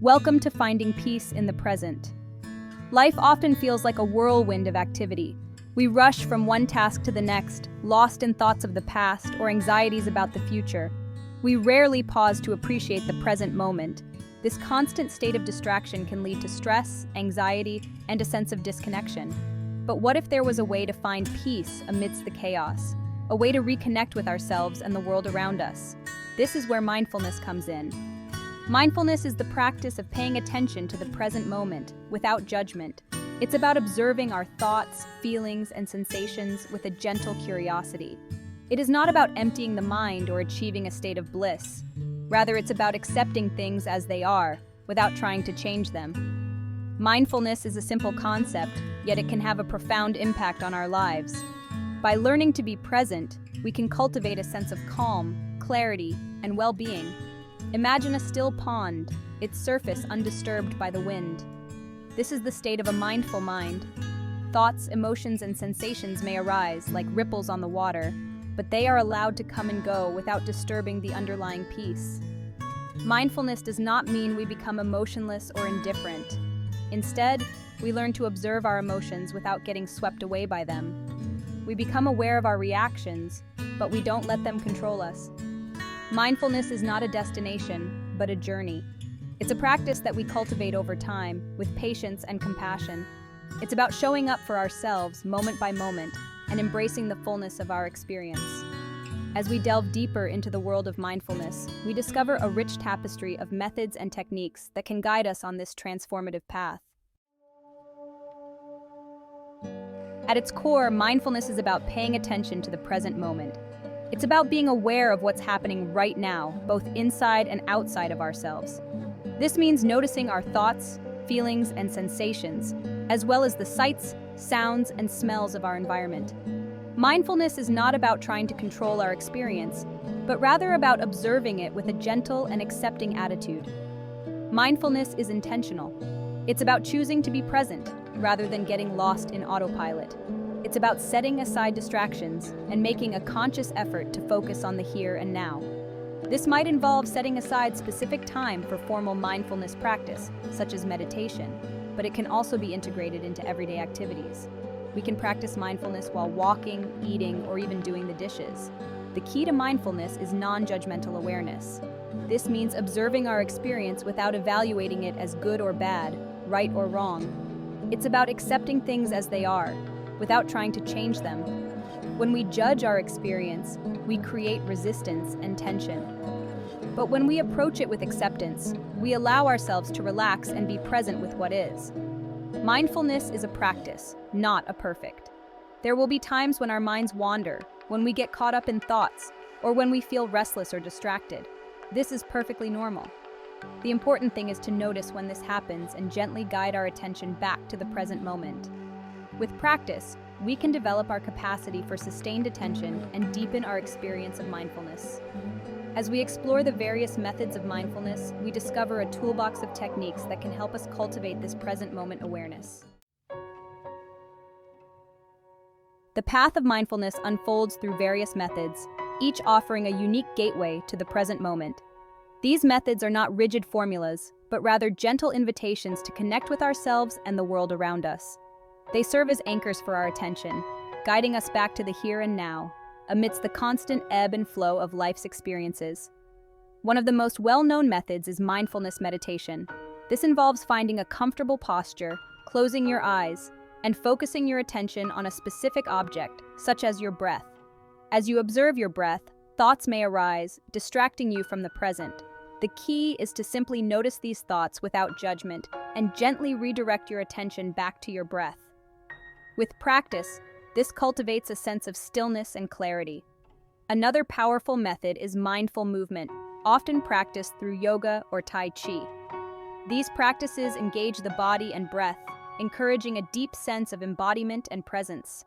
Welcome to Finding Peace in the Present. Life often feels like a whirlwind of activity. We rush from one task to the next, lost in thoughts of the past or anxieties about the future. We rarely pause to appreciate the present moment. This constant state of distraction can lead to stress, anxiety, and a sense of disconnection. But what if there was a way to find peace amidst the chaos? A way to reconnect with ourselves and the world around us? This is where mindfulness comes in. Mindfulness is the practice of paying attention to the present moment without judgment. It's about observing our thoughts, feelings, and sensations with a gentle curiosity. It is not about emptying the mind or achieving a state of bliss. Rather, it's about accepting things as they are, without trying to change them. Mindfulness is a simple concept, yet it can have a profound impact on our lives. By learning to be present, we can cultivate a sense of calm, clarity, and well-being. Imagine a still pond, its surface undisturbed by the wind. This is the state of a mindful mind. Thoughts, emotions, and sensations may arise like ripples on the water, but they are allowed to come and go without disturbing the underlying peace. Mindfulness does not mean we become emotionless or indifferent. Instead, we learn to observe our emotions without getting swept away by them. We become aware of our reactions, but we don't let them control us. Mindfulness is not a destination, but a journey. It's a practice that we cultivate over time, with patience and compassion. It's about showing up for ourselves moment by moment and embracing the fullness of our experience. As we delve deeper into the world of mindfulness, we discover a rich tapestry of methods and techniques that can guide us on this transformative path. At its core, mindfulness is about paying attention to the present moment. It's about being aware of what's happening right now, both inside and outside of ourselves. This means noticing our thoughts, feelings, and sensations, as well as the sights, sounds, and smells of our environment. Mindfulness is not about trying to control our experience, but rather about observing it with a gentle and accepting attitude. Mindfulness is intentional. It's about choosing to be present, rather than getting lost in autopilot. It's about setting aside distractions and making a conscious effort to focus on the here and now. This might involve setting aside specific time for formal mindfulness practice, such as meditation, but it can also be integrated into everyday activities. We can practice mindfulness while walking, eating, or even doing the dishes. The key to mindfulness is non-judgmental awareness. This means observing our experience without evaluating it as good or bad, right or wrong. It's about accepting things as they are, without trying to change them. When we judge our experience, we create resistance and tension. But when we approach it with acceptance, we allow ourselves to relax and be present with what is. Mindfulness is a practice, not a perfect. There will be times when our minds wander, when we get caught up in thoughts, or when we feel restless or distracted. This is perfectly normal. The important thing is to notice when this happens and gently guide our attention back to the present moment. With practice, we can develop our capacity for sustained attention and deepen our experience of mindfulness. As we explore the various methods of mindfulness, we discover a toolbox of techniques that can help us cultivate this present moment awareness. The path of mindfulness unfolds through various methods, each offering a unique gateway to the present moment. These methods are not rigid formulas, but rather gentle invitations to connect with ourselves and the world around us. They serve as anchors for our attention, guiding us back to the here and now, amidst the constant ebb and flow of life's experiences. One of the most well-known methods is mindfulness meditation. This involves finding a comfortable posture, closing your eyes, and focusing your attention on a specific object, such as your breath. As you observe your breath, thoughts may arise, distracting you from the present. The key is to simply notice these thoughts without judgment and gently redirect your attention back to your breath. With practice, this cultivates a sense of stillness and clarity. Another powerful method is mindful movement, often practiced through yoga or Tai Chi. These practices engage the body and breath, encouraging a deep sense of embodiment and presence.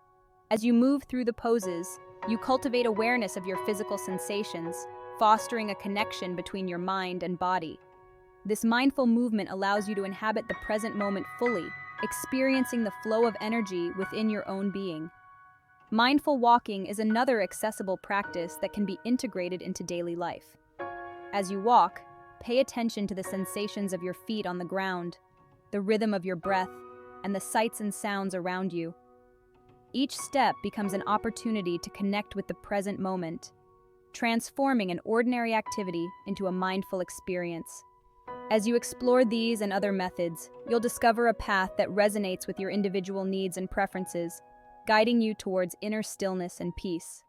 As you move through the poses, you cultivate awareness of your physical sensations, fostering a connection between your mind and body. This mindful movement allows you to inhabit the present moment fully, experiencing the flow of energy within your own being. Mindful walking is another accessible practice that can be integrated into daily life. As you walk, pay attention to the sensations of your feet on the ground, the rhythm of your breath, and the sights and sounds around you. Each step becomes an opportunity to connect with the present moment, transforming an ordinary activity into a mindful experience. As you explore these and other methods, you'll discover a path that resonates with your individual needs and preferences, guiding you towards inner stillness and peace.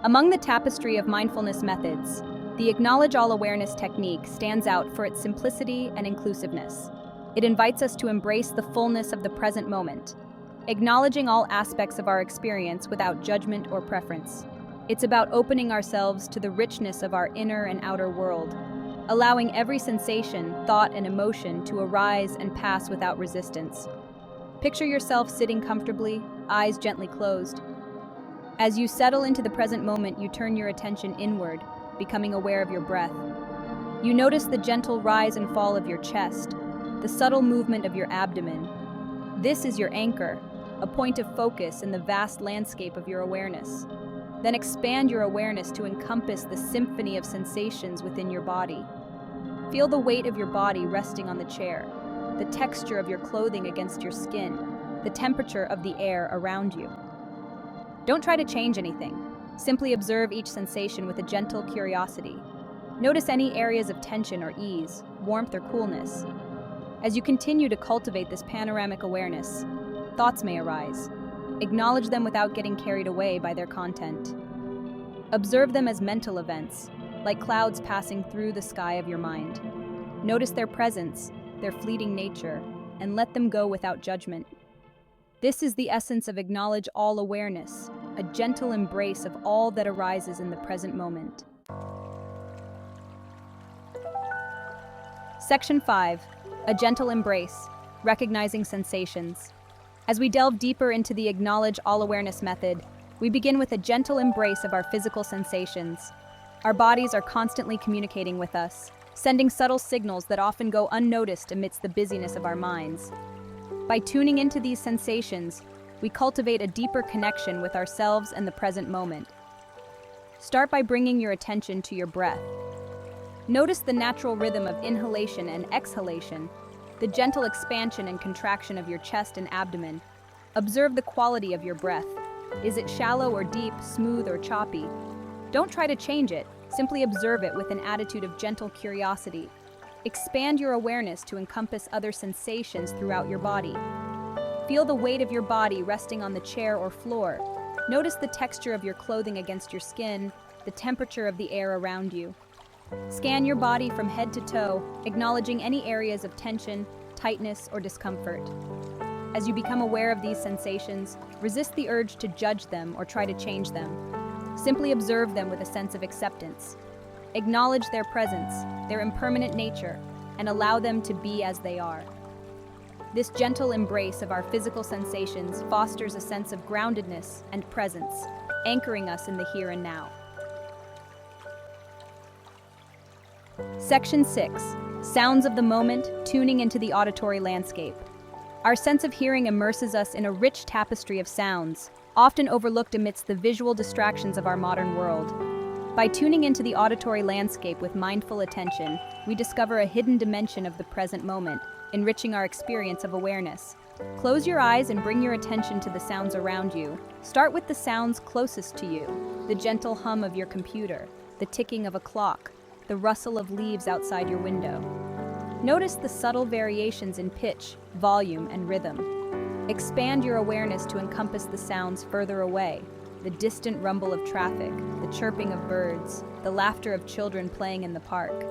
Among the tapestry of mindfulness methods, the Acknowledge All Awareness technique stands out for its simplicity and inclusiveness. It invites us to embrace the fullness of the present moment, acknowledging all aspects of our experience without judgment or preference. It's about opening ourselves to the richness of our inner and outer world, allowing every sensation, thought, and emotion to arise and pass without resistance. Picture yourself sitting comfortably, eyes gently closed. As you settle into the present moment, you turn your attention inward, becoming aware of your breath. You notice the gentle rise and fall of your chest, the subtle movement of your abdomen. This is your anchor, a point of focus in the vast landscape of your awareness. Then expand your awareness to encompass the symphony of sensations within your body. Feel the weight of your body resting on the chair, the texture of your clothing against your skin, the temperature of the air around you. Don't try to change anything. Simply observe each sensation with a gentle curiosity. Notice any areas of tension or ease, warmth or coolness. As you continue to cultivate this panoramic awareness, thoughts may arise. Acknowledge them without getting carried away by their content. Observe them as mental events, like clouds passing through the sky of your mind. Notice their presence, their fleeting nature, and let them go without judgment. This is the essence of Acknowledge All Awareness, a gentle embrace of all that arises in the present moment. Section 5. A gentle embrace, recognizing sensations. As we delve deeper into the Acknowledge All Awareness method, we begin with a gentle embrace of our physical sensations. Our bodies are constantly communicating with us, sending subtle signals that often go unnoticed amidst the busyness of our minds. By tuning into these sensations, we cultivate a deeper connection with ourselves and the present moment. Start by bringing your attention to your breath. Notice the natural rhythm of inhalation and exhalation, the gentle expansion and contraction of your chest and abdomen. Observe the quality of your breath. Is it shallow or deep, smooth or choppy? Don't try to change it, simply observe it with an attitude of gentle curiosity. Expand your awareness to encompass other sensations throughout your body. Feel the weight of your body resting on the chair or floor. Notice the texture of your clothing against your skin, the temperature of the air around you. Scan your body from head to toe, acknowledging any areas of tension, tightness, or discomfort. As you become aware of these sensations, resist the urge to judge them or try to change them. Simply observe them with a sense of acceptance. Acknowledge their presence, their impermanent nature, and allow them to be as they are. This gentle embrace of our physical sensations fosters a sense of groundedness and presence, anchoring us in the here and now. Section 6. Sounds of the moment, tuning into the auditory landscape. Our sense of hearing immerses us in a rich tapestry of sounds, often overlooked amidst the visual distractions of our modern world. By tuning into the auditory landscape with mindful attention, we discover a hidden dimension of the present moment, enriching our experience of awareness. Close your eyes and bring your attention to the sounds around you. Start with the sounds closest to you, the gentle hum of your computer, the ticking of a clock, the rustle of leaves outside your window. Notice the subtle variations in pitch, volume, and rhythm. Expand your awareness to encompass the sounds further away, the distant rumble of traffic, the chirping of birds, the laughter of children playing in the park.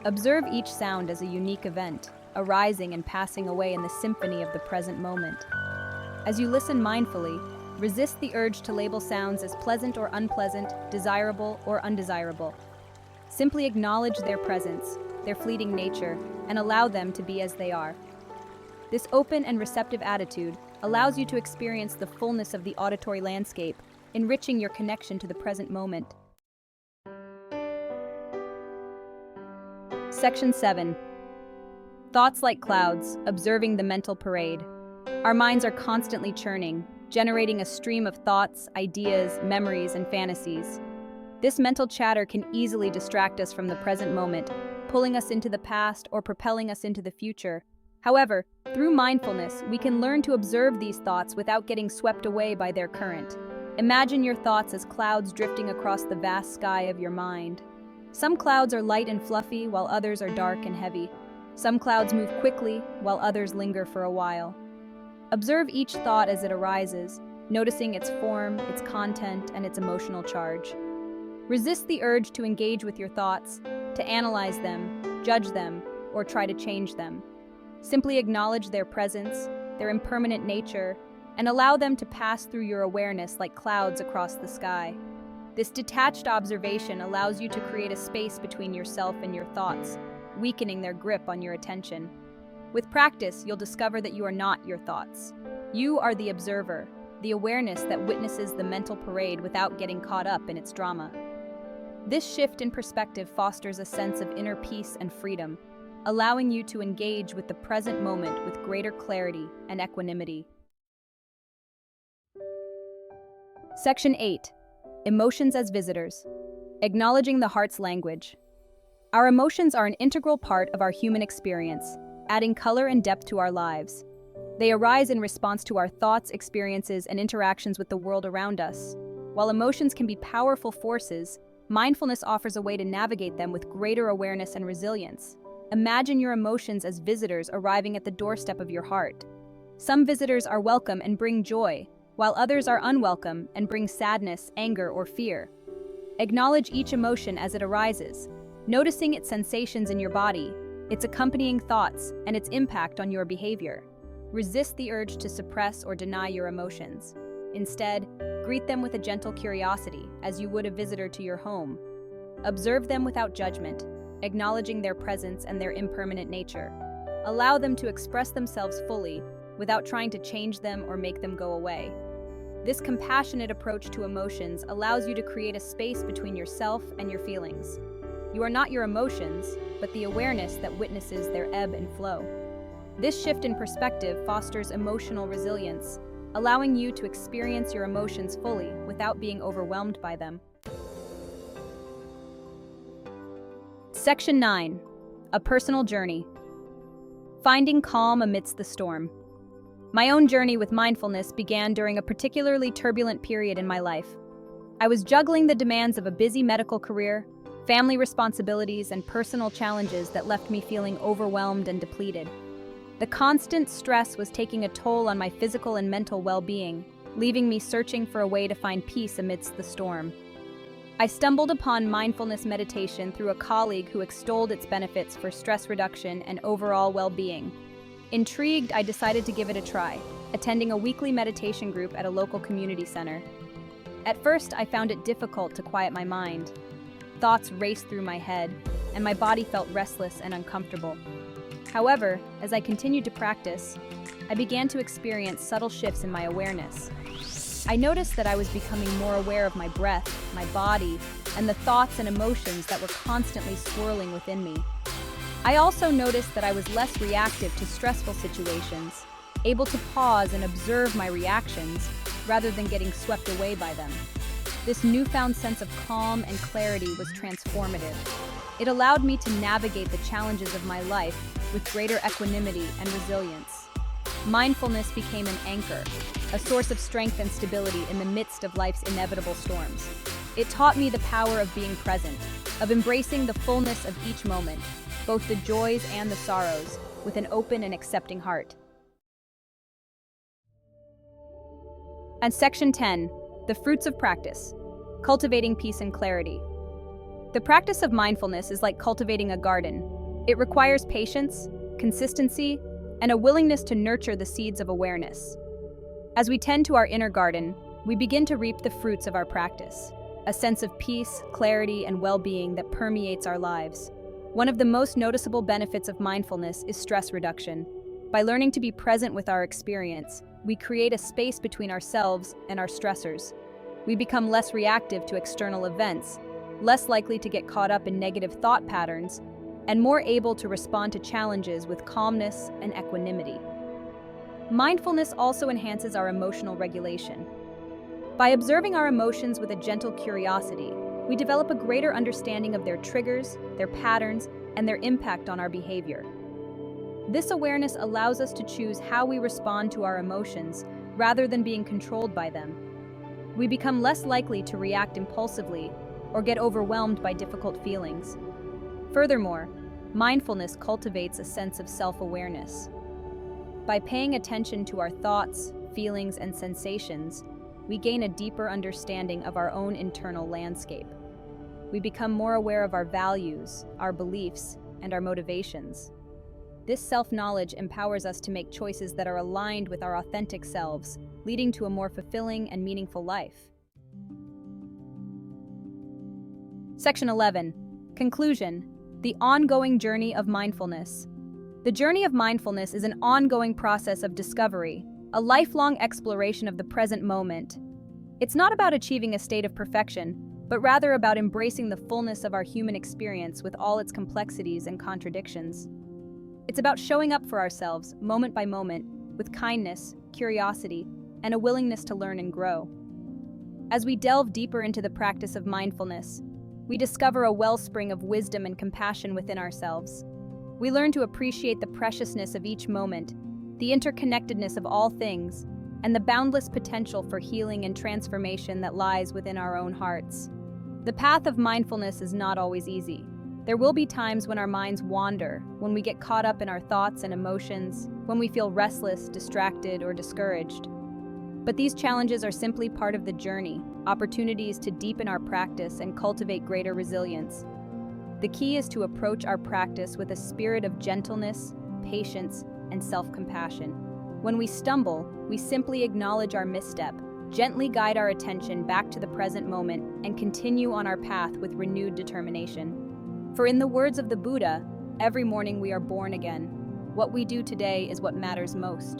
Observe each sound as a unique event, arising and passing away in the symphony of the present moment. As you listen mindfully, resist the urge to label sounds as pleasant or unpleasant, desirable or undesirable. Simply acknowledge their presence, their fleeting nature, and allow them to be as they are. This open and receptive attitude allows you to experience the fullness of the auditory landscape, enriching your connection to the present moment. Section 7. Thoughts like clouds, observing the mental parade. Our minds are constantly churning, generating a stream of thoughts, ideas, memories, and fantasies. This mental chatter can easily distract us from the present moment, pulling us into the past or propelling us into the future. However, through mindfulness, we can learn to observe these thoughts without getting swept away by their current. Imagine your thoughts as clouds drifting across the vast sky of your mind. Some clouds are light and fluffy, while others are dark and heavy. Some clouds move quickly, while others linger for a while. Observe each thought as it arises, noticing its form, its content, and its emotional charge. Resist the urge to engage with your thoughts, to analyze them, judge them, or try to change them. Simply acknowledge their presence, their impermanent nature, and allow them to pass through your awareness like clouds across the sky. This detached observation allows you to create a space between yourself and your thoughts, weakening their grip on your attention. With practice, you'll discover that you are not your thoughts. You are the observer, the awareness that witnesses the mental parade without getting caught up in its drama. This shift in perspective fosters a sense of inner peace and freedom, allowing you to engage with the present moment with greater clarity and equanimity. Section 8. Emotions as visitors. Acknowledging the heart's language. Our emotions are an integral part of our human experience, adding color and depth to our lives. They arise in response to our thoughts, experiences, and interactions with the world around us. While emotions can be powerful forces, mindfulness offers a way to navigate them with greater awareness and resilience. Imagine your emotions as visitors arriving at the doorstep of your heart. Some visitors are welcome and bring joy, while others are unwelcome and bring sadness, anger, or fear. Acknowledge each emotion as it arises, noticing its sensations in your body, its accompanying thoughts, and its impact on your behavior. Resist the urge to suppress or deny your emotions. Instead, greet them with a gentle curiosity, as you would a visitor to your home. Observe them without judgment, acknowledging their presence and their impermanent nature. Allow them to express themselves fully, without trying to change them or make them go away. This compassionate approach to emotions allows you to create a space between yourself and your feelings. You are not your emotions, but the awareness that witnesses their ebb and flow. This shift in perspective fosters emotional resilience, allowing you to experience your emotions fully without being overwhelmed by them. Section 9. A personal journey. Finding calm amidst the storm. My own journey with mindfulness began during a particularly turbulent period in my life. I was juggling the demands of a busy medical career, family responsibilities, and personal challenges that left me feeling overwhelmed and depleted. The constant stress was taking a toll on my physical and mental well-being, leaving me searching for a way to find peace amidst the storm. I stumbled upon mindfulness meditation through a colleague who extolled its benefits for stress reduction and overall well-being. Intrigued, I decided to give it a try, attending a weekly meditation group at a local community center. At first, I found it difficult to quiet my mind. Thoughts raced through my head, and my body felt restless and uncomfortable. However, as I continued to practice, I began to experience subtle shifts in my awareness. I noticed that I was becoming more aware of my breath, my body, and the thoughts and emotions that were constantly swirling within me. I also noticed that I was less reactive to stressful situations, able to pause and observe my reactions rather than getting swept away by them. This newfound sense of calm and clarity was transformative. It allowed me to navigate the challenges of my life with greater equanimity and resilience. Mindfulness became an anchor, a source of strength and stability in the midst of life's inevitable storms. It taught me the power of being present, of embracing the fullness of each moment, both the joys and the sorrows, with an open and accepting heart. And Section 10, the fruits of practice, cultivating peace and clarity. The practice of mindfulness is like cultivating a garden. It requires patience, consistency, and a willingness to nurture the seeds of awareness. As we tend to our inner garden, we begin to reap the fruits of our practice, a sense of peace, clarity, and well-being that permeates our lives. One of the most noticeable benefits of mindfulness is stress reduction. By learning to be present with our experience, we create a space between ourselves and our stressors. We become less reactive to external events, less likely to get caught up in negative thought patterns, and more able to respond to challenges with calmness and equanimity. Mindfulness also enhances our emotional regulation. By observing our emotions with a gentle curiosity, we develop a greater understanding of their triggers, their patterns, and their impact on our behavior. This awareness allows us to choose how we respond to our emotions rather than being controlled by them. We become less likely to react impulsively or get overwhelmed by difficult feelings. Furthermore, mindfulness cultivates a sense of self-awareness. By paying attention to our thoughts, feelings, and sensations, we gain a deeper understanding of our own internal landscape. We become more aware of our values, our beliefs, and our motivations. This self-knowledge empowers us to make choices that are aligned with our authentic selves, leading to a more fulfilling and meaningful life. Section 11. Conclusion: the ongoing journey of mindfulness. The journey of mindfulness is an ongoing process of discovery, a lifelong exploration of the present moment. It's not about achieving a state of perfection, but rather about embracing the fullness of our human experience with all its complexities and contradictions. It's about showing up for ourselves, moment by moment, with kindness, curiosity, and a willingness to learn and grow. As we delve deeper into the practice of mindfulness, we discover a wellspring of wisdom and compassion within ourselves. We learn to appreciate the preciousness of each moment, the interconnectedness of all things, and the boundless potential for healing and transformation that lies within our own hearts. The path of mindfulness is not always easy. There will be times when our minds wander, when we get caught up in our thoughts and emotions, when we feel restless, distracted, or discouraged. But these challenges are simply part of the journey, opportunities to deepen our practice and cultivate greater resilience. The key is to approach our practice with a spirit of gentleness, patience, and self-compassion. When we stumble, we simply acknowledge our misstep, gently guide our attention back to the present moment, and continue on our path with renewed determination. For in the words of the Buddha, every morning we are born again. What we do today is what matters most.